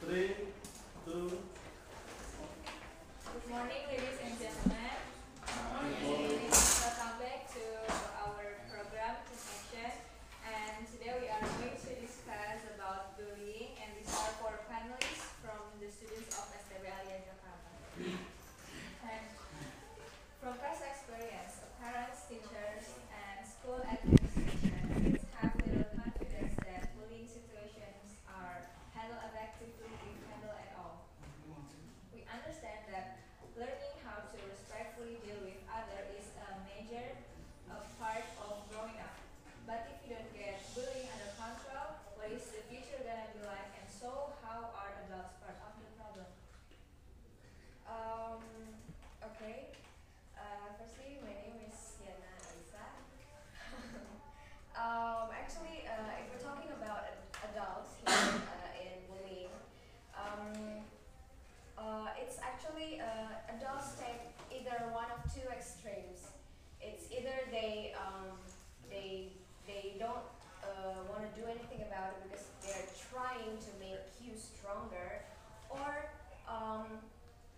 Three, two, Good morning, ladies and gentlemen. good morning. Welcome back to our program Connection. And today we are going to discuss about bullying, and these are for panelists from the students of STB Alia Jakarta. And from past experience, parents, teachers, and school administration, kids have little confidence that bullying situations are handled effectively if handled at all. We understand that learning how to respectfully deal with others is a major part of growing up. But if you don't get bullying under control, what is the future gonna be like? And so, how are adults part of the problem? Um, okay. Firstly, my name is Yana Isa. If we're talking about adults here in bullying, um, it's actually adults take either one of two extremes. It's either they don't want to do anything about it because they're trying to make you stronger, or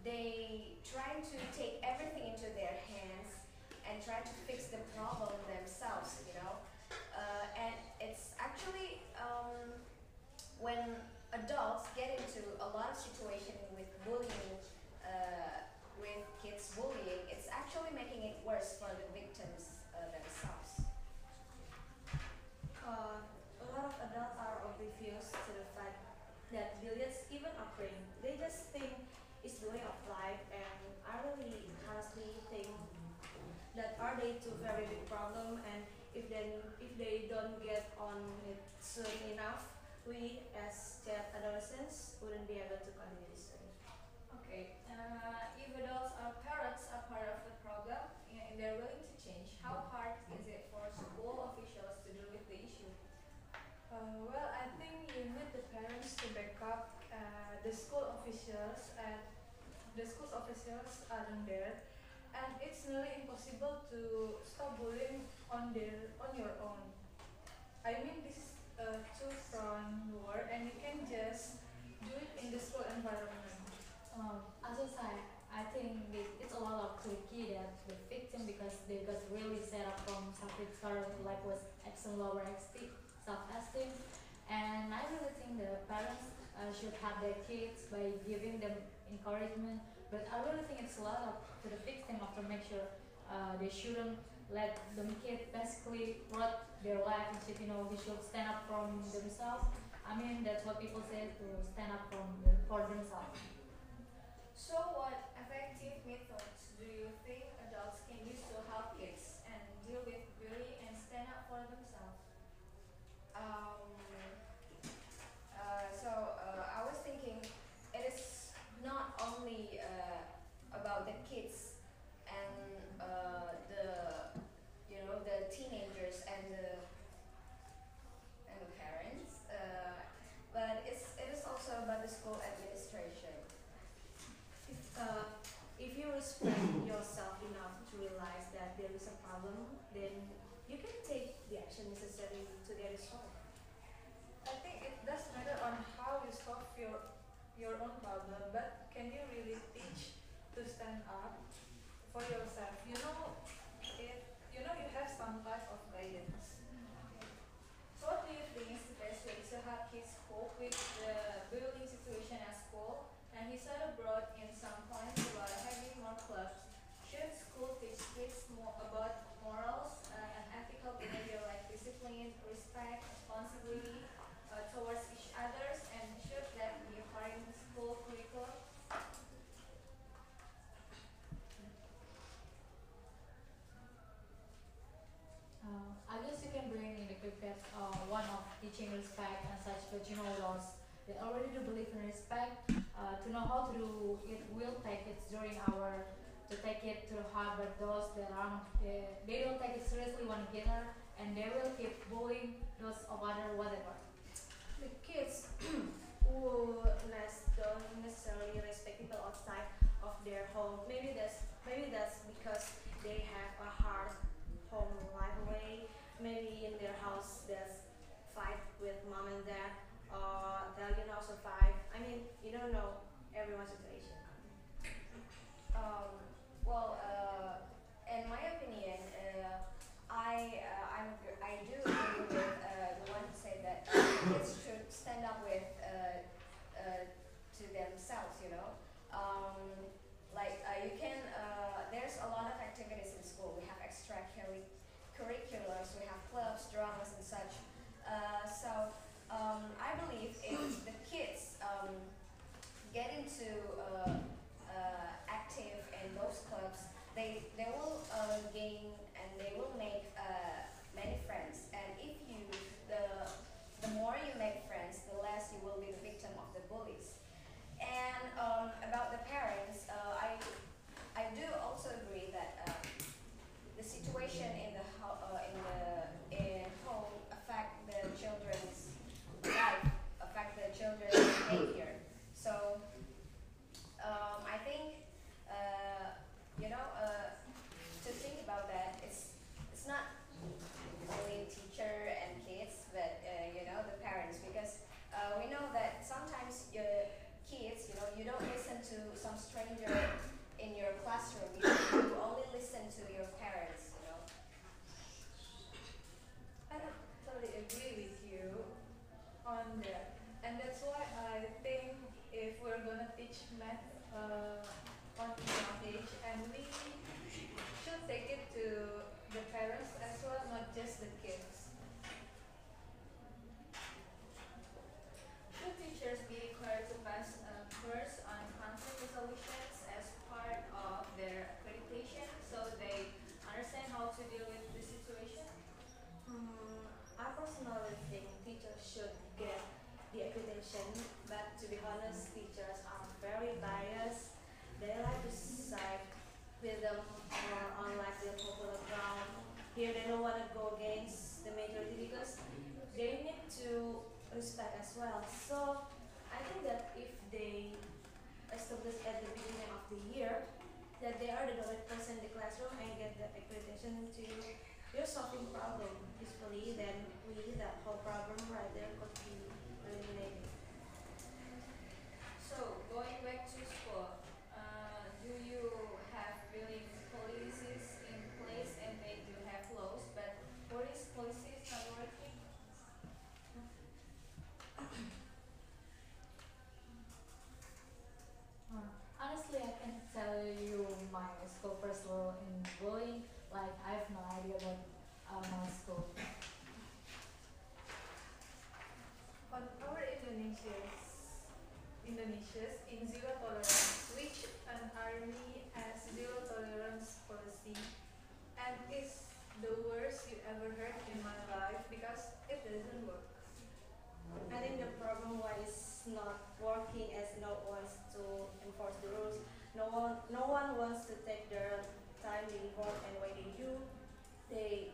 they try to take everything into their hands and try to fix the problem themselves, and it's actually when adults get into a lot of situation with bullying, with kids bullying, it's actually making it worse for the victims themselves. A lot of adults are oblivious to the fact that billions even occurring. They just think it's the way of life, and I really honestly think that are they two very big problem, and if they don't get on it soon enough, we as that adolescents wouldn't be able to continue this way. Okay, if adults or parents are part of the problem and they're willing to change, how hard is it for school officials to deal with the issue? Well, I think you need the parents to back up the school officials, and the school officials aren't there, and it's nearly impossible to stop bullying on your own. I mean, this is a two-front war, and you can just do it in the school environment. As I say, I think it's a lot of tricky that the victim because they got really set up from something started like was extreme lower self-esteem, and I really think the parents should have their kids by giving them encouragement. But I really think it's a lot up to the victim of to make sure they shouldn't let the kid basically rot their life instead. He should stand up from themselves. I mean that's what people say to stand up for themselves. So, what effective methods do you think adults can use to help kids and deal with bullying and stand up for themselves? Um, I was thinking it is not only about the kids and the teenagers and the parents, but it is also about the school administration. If you respect yourself enough to realize that there is a problem, then you can take the action necessary to get it solved. I think it does matter on how you solve your own problem, but can you really teach to stand up for yourself? You have some type of guidance. So, what do you think is the best way to help kids cope with the bullying situation at school? And he sort of brought in some points about having more clubs. Should school teach kids more about morals and ethical behavior like discipline, respect, responsibility towards each others, and should that be a part in the school curriculum? I guess you can bring in the cricket one of teaching respect and such, but those that already do believe in respect, to know how to do it will take it during our to take it to the heart, but those that aren't, they don't take it seriously one together, and they will keep bullying those of other whatever. The kids who don't necessarily respect people outside of their home. Maybe that's because they have a hard home life away. Maybe in their house there's fight with mom and dad, or they'll survive. I mean mean, you don't know everyone's situation. Um, well, in my opinion, I do agree with the one who said that kids should stand up with to themselves. You know, you can. There's a lot of activities in school. We have extracurriculars, we have clubs, dramas, and such. I believe if the kids get into active in those clubs, they will gain and they will make many friends. And if you the more you make friends, the less you will be the victim of the bullies. And about the parents, I do also agree that the situation in the in home affect the children's life, affect the children's behavior. So I think to think about that, it's not only teacher and kids, but the parents, because we know that sometimes kids, you don't listen to some stranger in your classroom. You only listen to your parents. I totally agree with you on that, and that's why I think if we're gonna teach math on young age, and we should take it to the parents as well, not just the kids. Should teachers be required to pass a course on conflict resolutions as part of their accreditation so they understand how to deal with the situation? I personally think teachers should get the accreditation, but to be honest, teachers are very biased. They like to side with them or on like the popular ground. Here they don't want to go against the majority because they need to respect as well. So I think that if they establish at the beginning of the year that they are the right person in the classroom and get the accreditation to you're solving problem peacefully, then that whole problem right there could be eliminated. So, going back to school, do you have really policies in place, and they do have laws, but for these policies not working? Honestly, I can tell you my school first role in bullying. Like, I have no idea about my school. On our Indonesia's in zero tolerance, which an army has zero tolerance policy, and it's the worst you ever heard in my life because it doesn't work. I think the problem why it's not working as no one wants to enforce the rules. No one wants to take their time before, and when they do, they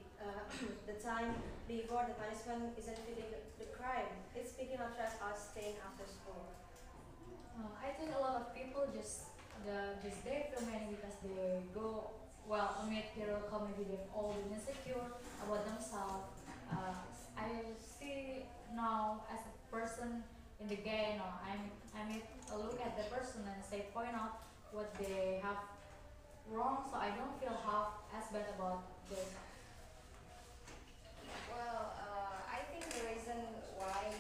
the time before the punishment isn't fitting the crime. It's picking up trash or staying after school. I think a lot of people just they feel many because they go amid hero comedy, they've all been insecure about themselves. I see now as a person in the game, I may look at the person and say point out what they have wrong, so I don't feel half as bad about this. Well, I think the reason why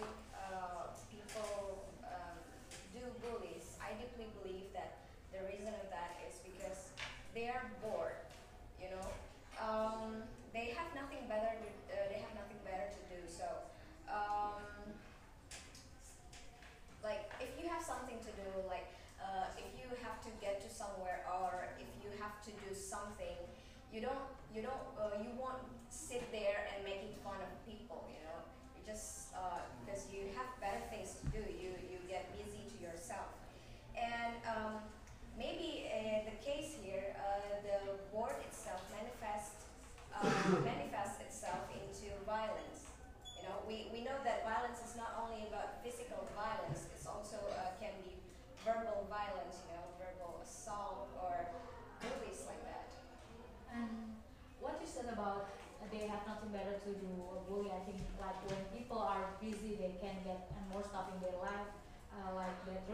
people do bullies, I deeply believe that the reason of that is because they are bored. You know, they have nothing better. They have nothing better to do. So, like if you have something to do, like if you have to get to somewhere, or if you have to do something, you won't sit there and making fun of people. You just because you have better things to do, you get busy to yourself. And maybe the case here, the board itself manifests itself into violence. We know that violence is not only about physical violence; it's also can be verbal violence. Verbal assault or bullies like that. And what you said about they have nothing better to do or bully, I think like when people are busy, they can get more stuff in their life, like that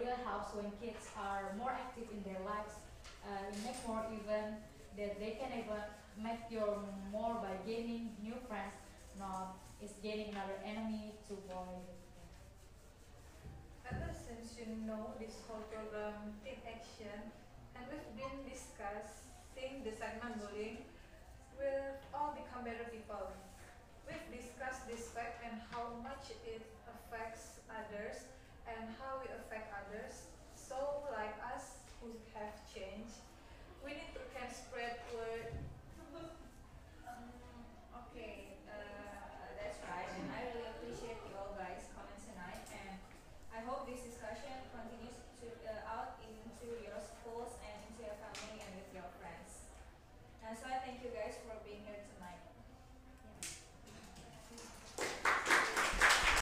because when kids are more active in their lives, it makes more even that they can even make your more by gaining new friends, not is gaining another enemy to avoid. Ever since you know this whole program Teen Action, and we've been discussing the segment bullying, we've all become better people. We've discussed this fact and how much it affects others and how we affect others. So, like us who have changed, we need to can spread